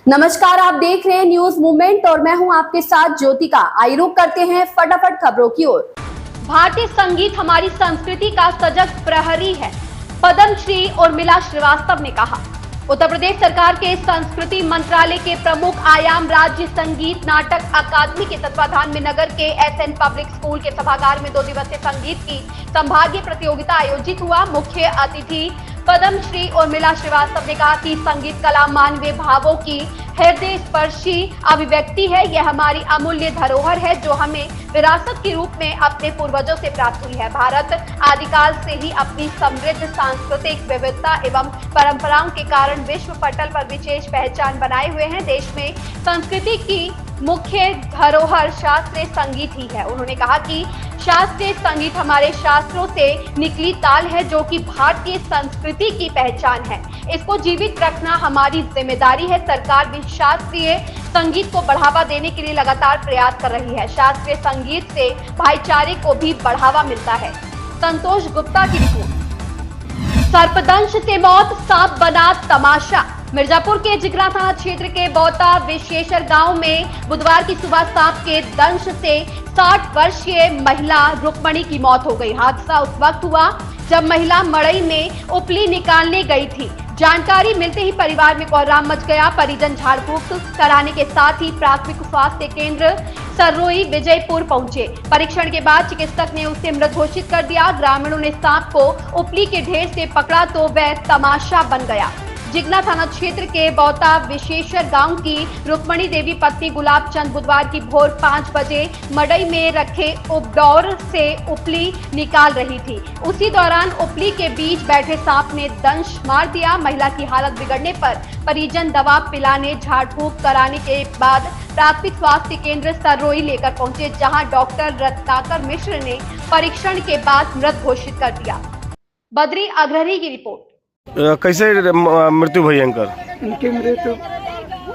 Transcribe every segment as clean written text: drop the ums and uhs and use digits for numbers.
नमस्कार, आप देख रहे हैं न्यूज मूवमेंट और मैं हूं आपके साथ ज्योतिका। आइए रुक करते हैं फटाफट खबरों की ओर। भारतीय संगीत हमारी संस्कृति का सजग प्रहरी है, पद्मश्री उर्मिला श्रीवास्तव ने कहा। उत्तर प्रदेश सरकार के संस्कृति मंत्रालय के प्रमुख आयाम राज्य संगीत नाटक अकादमी के तत्वाधान में नगर के एसएन पब्लिक स्कूल के सभागार में 2 दिवसीय संगीत की संभागीय प्रतियोगिता आयोजित हुआ। मुख्य अतिथि पद्मश्री उर्मिला श्रीवास्तव ने कहा कि संगीत कला मानवीय भावों की हृदय स्पर्शी अभिव्यक्ति है। यह हमारी अमूल्य धरोहर है जो हमें विरासत के रूप में अपने पूर्वजों से प्राप्त हुई है। भारत आदिकाल से ही अपनी समृद्ध सांस्कृतिक विविधता एवं परंपराओं के कारण विश्व पटल पर विशेष पहचान बनाए हुए हैं। देश में संस्कृति की मुख्य धरोहर शास्त्रीय संगीत ही है। उन्होंने कहा कि शास्त्रीय संगीत हमारे शास्त्रों से निकली ताल है जो कि भारतीय संस्कृति की पहचान है। इसको जीवित रखना हमारी जिम्मेदारी है। सरकार भी शास्त्रीय संगीत को बढ़ावा देने के लिए लगातार प्रयास कर रही है। शास्त्रीय संगीत से भाईचारे को भी बढ़ावा मिलता है। संतोष गुप्ता की रिपोर्ट। सर्पदंश से मौत, सांप बना तमाशा। मिर्जापुर के जिगरा थाना क्षेत्र के बौता विशेषर गांव में बुधवार की सुबह सांप के दंश से 60 वर्षीय महिला रुक्मणी की मौत हो गई। हादसा उस वक्त हुआ जब महिला मड़ई में उपली निकालने गई थी। जानकारी मिलते ही परिवार में कोहराम मच गया। परिजन झाड़ फूक कराने के साथ ही प्राथमिक स्वास्थ्य केंद्र सर्रोई विजयपुर पहुंचे। परीक्षण के बाद चिकित्सक ने उसे मृत घोषित कर दिया। ग्रामीणों ने सांप को उपली के ढेर से पकड़ा तो वह तमाशा बन गया। जिगना थाना क्षेत्र के बौता विशेषर गांव की रुक्मणी देवी पत्नी गुलाब चंद बुधवार की भोर 5 बजे मड़ई में रखे उपडौर से उपली निकाल रही थी। उसी दौरान उपली के बीच बैठे सांप ने दंश मार दिया। महिला की हालत बिगड़ने पर परिजन दवा पिलाने झाड़ फूक कराने के बाद प्राथमिक स्वास्थ्य केंद्र सर्रोई लेकर पहुंचे, जहां डॉक्टर रत्नाकर मिश्र ने परीक्षण के बाद मृत घोषित कर दिया। बद्री अग्रही की रिपोर्ट। कैसे मृत्यु हुई अंकल? उनकी मृत्यु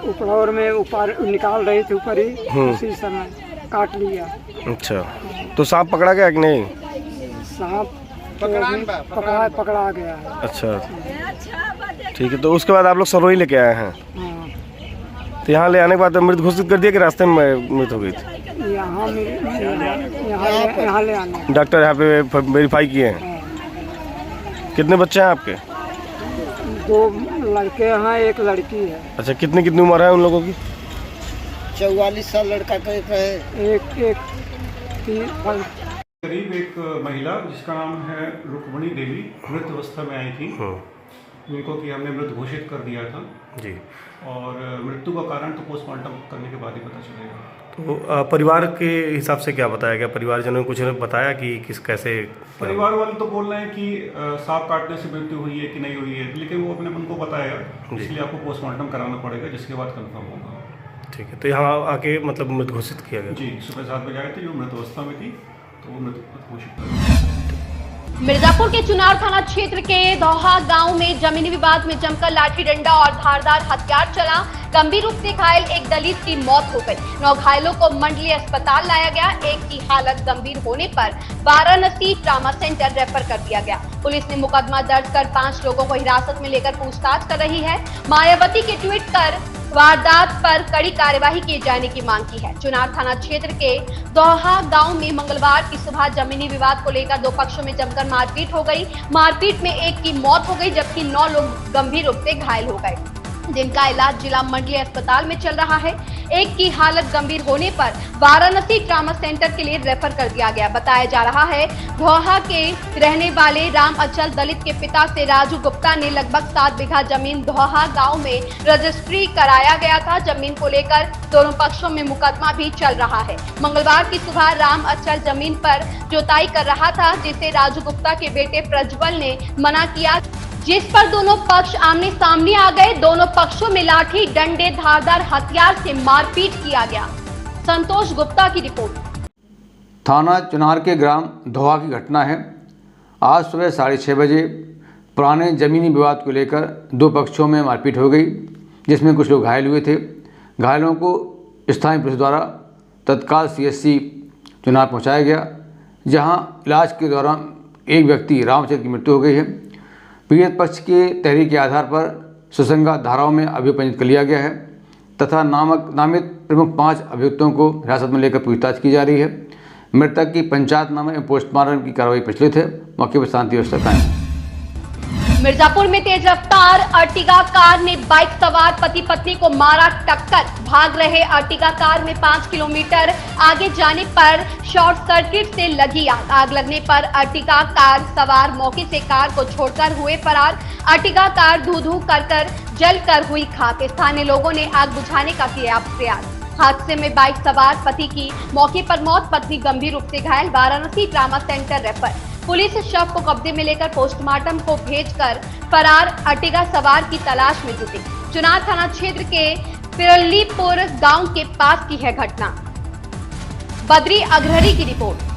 उपड़ौर में ऊपर निकाल रहे थे, ऊपर ही उसी समय काट लिया। अच्छा, तो सांप पकड़ा गया कि नहीं? सांप पकड़ा गया। अच्छा, ठीक है। तो उसके बाद आप लोग सरोई लेके आए हैं? हाँ। तो यहाँ ले आने के बाद मृत घोषित कर दिया कि रास्ते में मृत हो गई थी? यहाँ ले आने डॉक्टर यहाँ पे वेरीफाई किए हैं। कितने बच्चे हैं आपके? 2 लड़के हैं, 1 लड़की है। अच्छा, कितनी उम्र है उन लोगों की? 44 साल लड़का कहते हैं। करीब एक महिला जिसका नाम है रुक्मणी देवी मृत अवस्था में आई थी। उनको कि हमने मृत घोषित कर दिया था जी। और मृत्यु का कारण तो पोस्टमार्टम करने के बाद ही पता चलेगा। तो परिवार के हिसाब से क्या बताया गया? परिवारजनों ने कुछ बताया कि कैसे? परिवार वाले तो बोल रहे हैं कि सांप काटने से मृत्यु हुई है कि नहीं हुई है, लेकिन वो अपने मन को बताया, इसलिए आपको पोस्टमार्टम कराना पड़ेगा, जिसके बाद कंफर्म होगा। ठीक है। तो यहाँ आके मतलब मृत घोषित किया गया? जी, सुबह 7 बजे आए थे, जो मृत अवस्था में थी तो वो मृत घोषित कर। मिर्जापुर के चुनार थाना क्षेत्र के दोहा गांव में जमीनी विवाद में जमकर लाठी डंडा और धारदार हथियार चला। गंभीर रूप से घायल एक दलित की मौत हो गई। 9 घायलों को मंडलीय अस्पताल लाया गया। एक की हालत गंभीर होने पर वाराणसी ट्रामा सेंटर रेफर कर दिया गया। पुलिस ने मुकदमा दर्ज कर 5 लोगों को हिरासत में लेकर पूछताछ कर रही है। मायावती के ट्वीट कर वारदात पर कड़ी कार्यवाही किए जाने की मांग की है। चुनार थाना क्षेत्र के दोहा गांव में मंगलवार की सुबह जमीनी विवाद को लेकर 2 पक्षों में जमकर मारपीट हो गई। मारपीट में एक की मौत हो गई जबकि 9 लोग गंभीर रूप से घायल हो गए, जिनका इलाज जिला मंडलीय अस्पताल में चल रहा है। एक की हालत गंभीर होने पर वाराणसी ट्रामा सेंटर के लिए रेफर कर दिया गया। बताया जा रहा है दोहा के रहने वाले राम अचल दलित के पिता से राजू गुप्ता ने लगभग 7 बीघा जमीन दोहा गांव में रजिस्ट्री कराया गया था। जमीन को लेकर दोनों पक्षों में मुकदमा भी चल रहा है। मंगलवार की सुबह राम अचल जमीन पर जोताई कर रहा था, जिसे राजू गुप्ता के बेटे प्रज्वल ने मना किया, जिस पर दोनों पक्ष आमने सामने आ गए। दोनों पक्षों में लाठी डंडे धारदार हथियार से मारपीट किया गया। संतोष गुप्ता की रिपोर्ट। थाना चुनार के ग्राम दोहा की घटना है। आज सुबह 6:30 बजे पुराने जमीनी विवाद को लेकर 2 पक्षों में मारपीट हो गई, जिसमें कुछ लोग घायल हुए थे। घायलों को स्थानीय पुलिस द्वारा तत्काल CSC चुनार पहुंचाया गया, जहां इलाज के दौरान एक व्यक्ति रामचंद्र की मृत्यु हो गई है। पीड़ित पक्ष के तहरीर के आधार पर सुसंगत धाराओं में अभियोग पंजीकृत कर लिया गया है। तथा नामित प्रमुख 5 अभियुक्तों को हिरासत में लेकर पूछताछ की जा रही है। मृतक की पंचायतनामा एवं पोस्टमार्टम की कार्रवाई प्रचलित है। मौके पर शांति व्यवस्था कायम। मिर्जापुर में तेज रफ्तार अर्टिगा कार ने बाइक सवार पति पत्नी को मारा टक्कर। भाग रहे अर्टिगा कार में 5 किलोमीटर आगे जाने पर शॉर्ट सर्किट से लगी आग। आग लगने पर अर्टिगा कार सवार मौके से कार को छोड़कर हुए फरार। अर्टिगा कार धू-धू कर जलकर हुई खाक। स्थानीय लोगों ने आग बुझाने का किया प्रयास। हादसे में बाइक सवार पति की मौके पर मौत, पत्नी गंभीर रूप से घायल, Varanasi trauma centre refer. Police शव को कब्जे में लेकर पोस्टमार्टम को भेजकर फरार अर्टिगा सवार की तलाश में जुटी। चुनार थाना क्षेत्र के पिरल्लीपुर गांव के पास की है घटना। बद्री अग्रहरी की रिपोर्ट।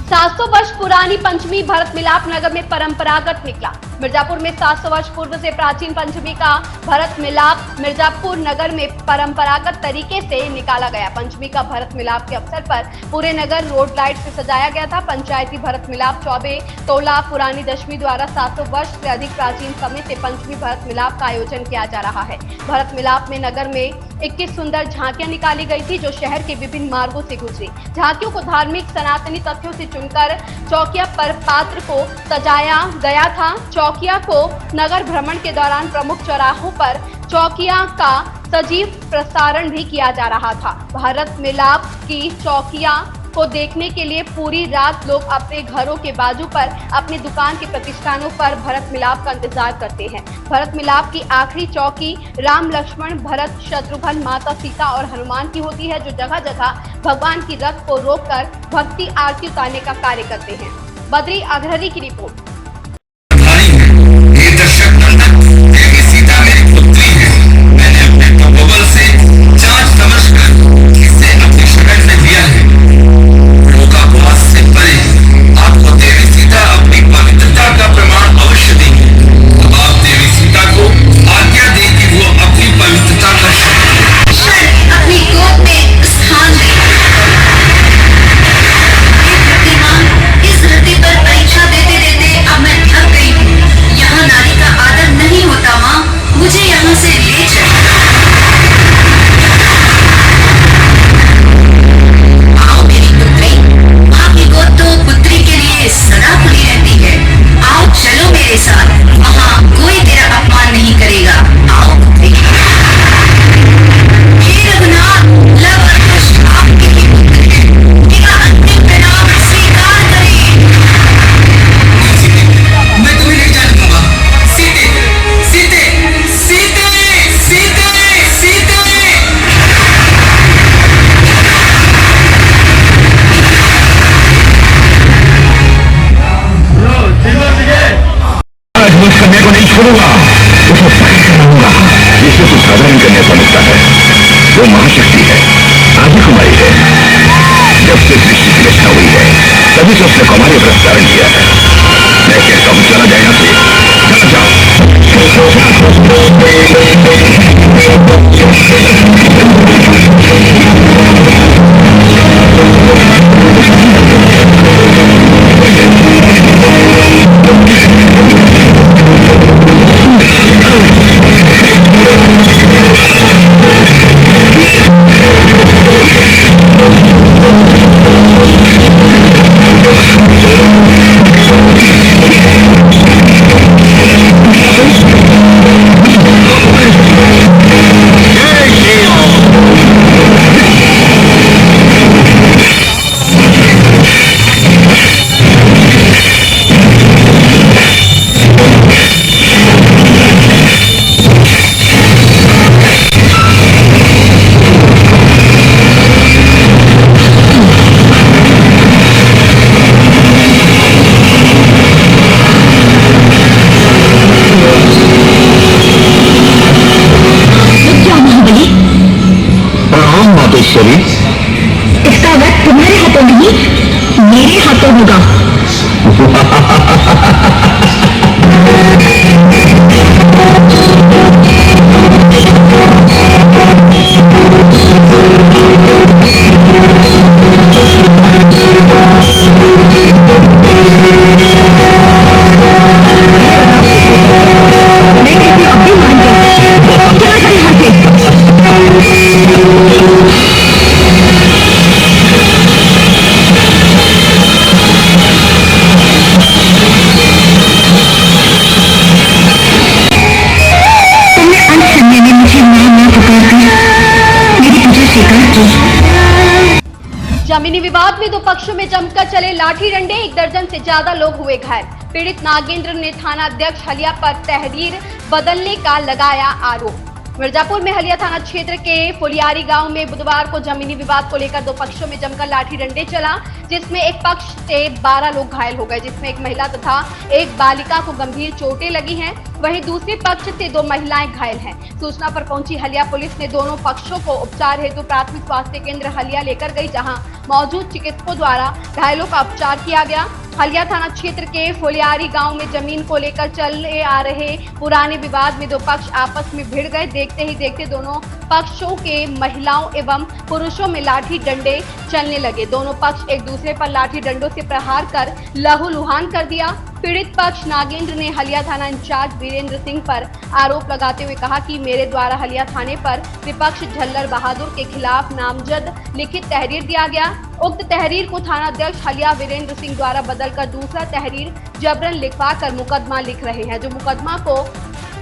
700 वर्ष पुरानी पंचमी भरत मिलाप नगर में परंपरागत निकला। मिर्जापुर में 700 वर्ष पूर्व से प्राचीन पंचमी का भरत मिलाप मिर्जापुर नगर में परंपरागत तरीके से निकाला गया। पंचमी का भरत मिलाप के अवसर पर पूरे नगर रोड लाइट से सजाया गया था। पंचायती भरत मिलाप चौबे टोला पुरानी दशमी द्वारा 700 वर्ष से अधिक प्राचीन समय से पंचमी भरत मिलाप का आयोजन किया जा रहा है। भरत मिलाप में नगर में 21 सुंदर झांकियां निकाली गई थी जो शहर के विभिन्न मार्गों से गुजरी। झांकियों को धार्मिक सनातनी तथ्यों से चुनकर चौकिया पर पात्र को सजाया गया था। चौकिया को नगर भ्रमण के दौरान प्रमुख चौराहों पर चौकिया का सजीव प्रसारण भी किया जा रहा था। भरत मिलाप की चौकिया को देखने के लिए पूरी रात लोग अपने घरों के बाजू पर, अपनी दुकान के प्रतिष्ठानों पर भरत मिलाप का इंतजार करते हैं। भरत मिलाप की आखिरी चौकी राम लक्ष्मण भरत शत्रुघ्न माता सीता और हनुमान की होती है जो जगह जगह भगवान की रथ को रोककर भक्ति आरती उतारने का कार्य करते हैं। बद्री अग्रहरी की रिपोर्ट। वो महाशक्ति है, आदि कुमारी है। जब से सृष्टि की रचना हुई है तभी से उसने कुमारी व्रत धारण किया है। मैं कहता हूँ चला जाए इसका वक्त तुम्हारे हाथों नहीं मेरे हाथों होगा। मैं कहती हूँ अपनी मान जाओ। क्या है यहाँ से? जमीनी विवाद में दो पक्षों में जमकर चले लाठी डंडे, 1 दर्जन से ज्यादा लोग हुए घायल। पीड़ित नागेंद्र ने थाना अध्यक्ष हलिया पर तहरीर बदलने का लगाया आरोप। मिर्जापुर में हलिया थाना क्षेत्र के फुलियारी गांव में बुधवार को जमीनी विवाद को लेकर दो पक्षों में जमकर लाठी डंडे चला, जिसमें एक पक्ष से 12 लोग घायल हो गए, जिसमें एक महिला तथा एक बालिका को गंभीर चोटें लगी हैं। वहीं दूसरे पक्ष से 2 महिलाएं घायल हैं। सूचना पर पहुंची हलिया पुलिस ने दोनों पक्षों को उपचार हेतु प्राथमिक स्वास्थ्य केंद्र हलिया लेकर गई, जहां मौजूद चिकित्सकों द्वारा घायलों का उपचार किया गया। हलिया थाना क्षेत्र के फुलियारी गांव में जमीन को लेकर चले आ रहे पुराने विवाद में दो पक्ष आपस में भिड़ गए। देखते ही देखते दोनों पक्षों के महिलाओं एवं पुरुषों में लाठी डंडे चलने लगे। दोनों पक्ष एक दूसरे पर लाठी डंडों से प्रहार कर लहूलुहान कर दिया। पीड़ित पक्ष नागेंद्र ने हलिया थाना इंचार्ज वीरेंद्र सिंह पर आरोप लगाते हुए कहा कि मेरे द्वारा हलिया थाने पर विपक्ष झल्लर बहादुर के खिलाफ नामजद लिखित तहरीर दिया गया। उक्त तहरीर को थाना अध्यक्ष हलिया वीरेंद्र सिंह द्वारा बदलकर दूसरा तहरीर जबरन लिखवाकर मुकदमा लिख रहे हैं, जो मुकदमा को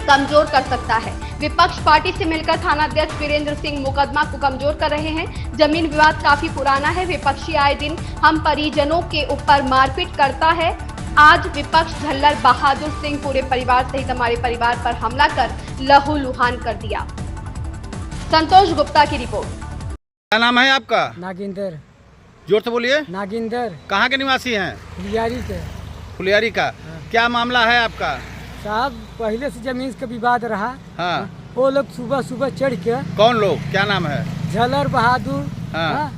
कमजोर कर सकता है। विपक्ष पार्टी से मिलकर थाना अध्यक्ष वीरेंद्र सिंह मुकदमा को कमजोर कर रहे हैं। जमीन विवाद काफी पुराना है। विपक्षी आए दिन हम परिजनों के ऊपर मारपीट करता है। आज विपक्ष झल्लर बहादुर सिंह पूरे परिवार सहित हमारे परिवार पर हमला कर लहूलुहान कर दिया। संतोष गुप्ता की रिपोर्ट। क्या नाम है आपका? नागेंद्र। जोर से बोलिए। नागेंद्र। कहाँ के निवासी हैं? फुलियारी के। फुलियारी का। क्या मामला है आपका? साहब पहले से जमीन का विवाद रहा। हाँ। वो लोग सुबह सुबह चढ़ के। कौन लोग? क्या नाम है? झल्लर बहादुर। हाँ।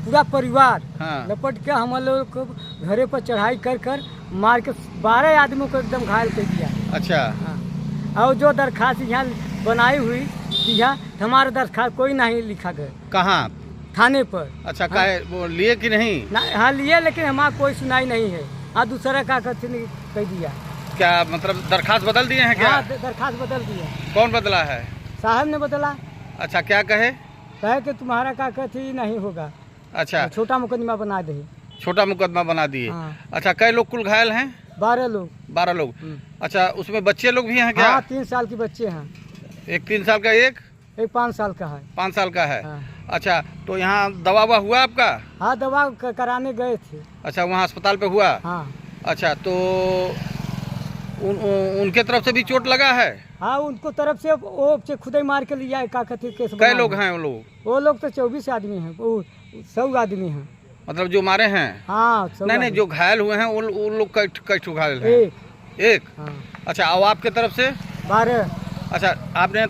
पूरा परिवार। हाँ। लपट के हम लोग को घरे पर चढ़ाई कर कर मार के 12 आदमियों को एकदम घायल कर दिया। अच्छा। हाँ। और जो दरखास्त यहाँ बनाई हुई यहाँ हमारा दरखास्त कोई नहीं लिखा गया। कहाँ? थाने पर। अच्छा। हाँ। वो लिए कि नहीं? हाँ लिए, लेकिन हमारा कोई सुनाई नहीं है। हाँ दूसरा का कह दिया। क्या मतलब दरखास्त बदल दिए हैं क्या? हाँ दरखास्त बदल दिया। कौन बदला है? साहब ने बदला। अच्छा। क्या कहे? कहे कि तुम्हारा का कहती नहीं होगा। अच्छा। छोटा मुकदमा बना दे। छोटा मुकदमा बना दिए। हाँ। अच्छा। कई लोग कुल घायल हैं? 12 लोग। 12 लोग। अच्छा। उसमें बच्चे लोग भी हैं क्या? हाँ 3 साल के बच्चे हैं। एक 3 साल का, एक 5 साल का है। 5 साल का है। हाँ। अच्छा। तो यहाँ दवा हुआ आपका? हाँ दवा कराने गए थे। अच्छा। वहाँ अस्पताल पे हुआ? हाँ। अच्छा। तो उनके तरफ से भी चोट लगा है? हाँ उनको तरफ से वो खुद ही मार के लिया। का कहते केस। कई लोग हैं वो लोग? वो लोग तो 24 आदमी हैं। वो 100 आदमी हैं। मतलब जो मारे हैं? हाँ। नहीं, जो घायल हुए हैं वो लोग कई घायल हैं? एक। हाँ। अच्छा। और आपके तरफ से? 12। अच्छा। आपने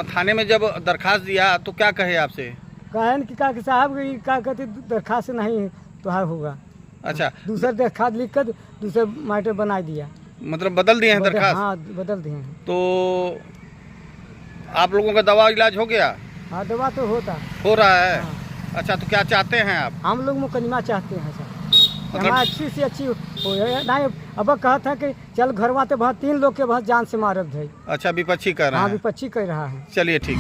थाने में जब दरखास्त दिया तो क्या कहे आपसे? कहन कि साहब क्या कहते दरखास्त नहीं तो होगा। अच्छा। दूसरा दरखास्त लिख कर दूसरा मैटर बना दिया। मतलब बदल दिए हैं दरखास्त? हाँ बदल दिए हैं। तो आप लोगों का दवा इलाज हो गया? हाँ दवा तो हो रहा है। हाँ। अच्छा। तो क्या चाहते हैं आप? हम लोग मुकदमा चाहते हैं सर। मतलब अच्छी से अच्छी हो नहीं। अब कहा था कि चल घरवा तो बहुत 3 लोग के बहुत जान से मारत है। अच्छा। विपक्षी कर रहा है? हाँ विपक्षी कर रहा है। चलिए ठीक।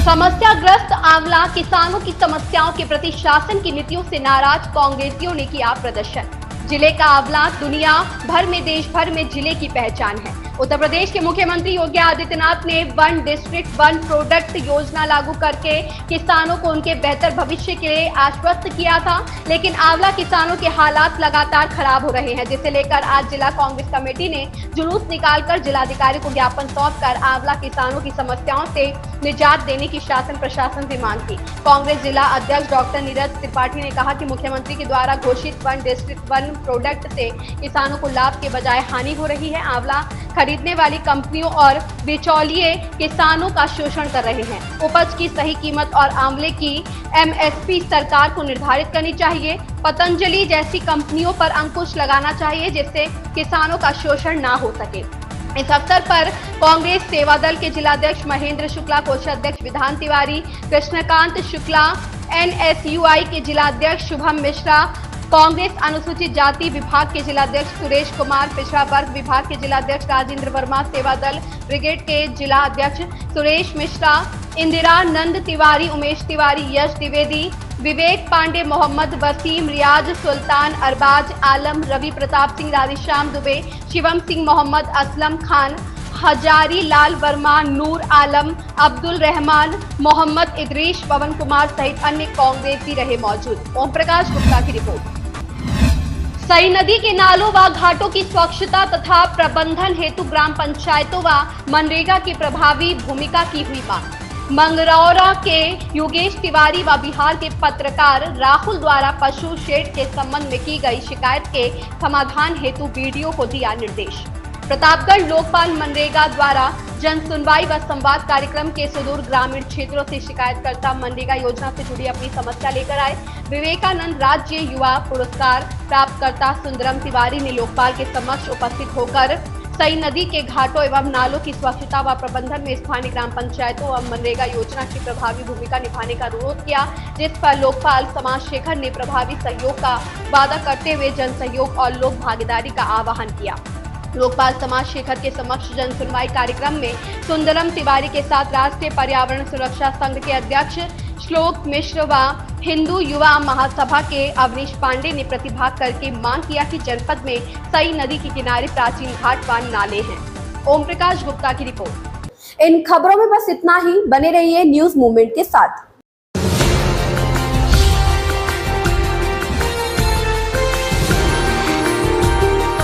समस्याग्रस्त आंवला किसानों की समस्याओं के प्रति शासन की नीतियों से नाराज कांग्रेसियों ने किया प्रदर्शन। जिले का आंवला दुनिया भर में, देश भर में जिले की पहचान है। उत्तर प्रदेश के मुख्यमंत्री योगी आदित्यनाथ ने 1 डिस्ट्रिक्ट 1 प्रोडक्ट योजना लागू करके किसानों को उनके बेहतर भविष्य के लिए आश्वस्त किया था, लेकिन आंवला किसानों के हालात लगातार खराब हो रहे हैं, जिसे लेकर आज जिला कांग्रेस कमेटी ने जुलूस निकालकर जिलाधिकारी को ज्ञापन सौंपकर आंवला किसानों की समस्याओं से निजात देने की शासन प्रशासन से मांग की। कांग्रेस जिला अध्यक्ष डॉक्टर नीरज त्रिपाठी ने कहा कि मुख्यमंत्री के द्वारा घोषित 1 डिस्ट्रिक्ट 1 प्रोडक्ट से किसानों को लाभ के बजाय हानि हो रही है। आंवला खरीदने वाली कंपनियों और बिचौलिए किसानों का शोषण कर रहे हैं। उपज की सही कीमत और आंवले की MSP सरकार को निर्धारित करनी चाहिए। पतंजलि जैसी कंपनियों पर अंकुश लगाना चाहिए, जिससे किसानों का शोषण ना हो सके। इस अवसर पर कांग्रेस सेवा दल के जिलाध्यक्ष महेंद्र शुक्ला, कोषाध्यक्ष विधान तिवारी, कृष्णकांत शुक्ला, NSUI के जिलाध्यक्ष शुभम मिश्रा, कांग्रेस अनुसूचित जाति विभाग के जिलाध्यक्ष सुरेश कुमार, पिछड़ा वर्ग विभाग के जिलाध्यक्ष राजेंद्र वर्मा, सेवा दल ब्रिगेड के जिला अध्यक्ष सुरेश मिश्रा, इंदिरा नंद तिवारी, उमेश तिवारी, यश द्विवेदी, विवेक पांडे, मोहम्मद वसीम, रियाज सुल्तान, अरबाज आलम, रवि प्रताप सिंह, राधेश्याम दुबे, शिवम सिंह, मोहम्मद असलम खान, हजारी लाल वर्मा, नूर आलम, अब्दुल रहमान, मोहम्मद इदरीश, पवन कुमार सहित अन्य कांग्रेसी रहे मौजूद। ओम प्रकाश गुप्ता की रिपोर्ट। सई नदी के नालों व घाटों की स्वच्छता तथा प्रबंधन हेतु ग्राम पंचायतों व मनरेगा की प्रभावी भूमिका की हुई मांग। मंगरौरा के योगेश तिवारी व बिहार के पत्रकार राहुल द्वारा पशु शेड के संबंध में की गई शिकायत के समाधान हेतु बीडीओ को दिया निर्देश। प्रतापगढ़ लोकपाल मनरेगा द्वारा जन सुनवाई व संवाद कार्यक्रम के सुदूर ग्रामीण क्षेत्रों से शिकायतकर्ता मनरेगा योजना से जुड़ी अपनी समस्या लेकर आए। विवेकानंद राज्य युवा पुरस्कार प्राप्तकर्ता सुंदरम तिवारी ने लोकपाल के समक्ष उपस्थित होकर सई नदी के घाटों एवं नालों की स्वच्छता व प्रबंधन में स्थानीय ग्राम पंचायतों व मनरेगा योजना की प्रभावी भूमिका निभाने का अनुरोध किया, जिस पर लोकपाल समाज शेखर ने प्रभावी सहयोग का वादा करते हुए जन सहयोग और लोक भागीदारी का आह्वान किया। लोकपाल समाज शेखर के समक्ष जन सुनवाई कार्यक्रम में सुंदरम तिवारी के साथ राष्ट्रीय पर्यावरण सुरक्षा संघ के अध्यक्ष श्लोक मिश्र व हिंदू युवा महासभा के अवनीश पांडे ने प्रतिभाग करके मांग किया कि जनपद में सई नदी के किनारे प्राचीन घाट व नाले हैं। ओम प्रकाश गुप्ता की रिपोर्ट। इन खबरों में बस इतना ही। बने रहिए न्यूज मूवमेंट के साथ।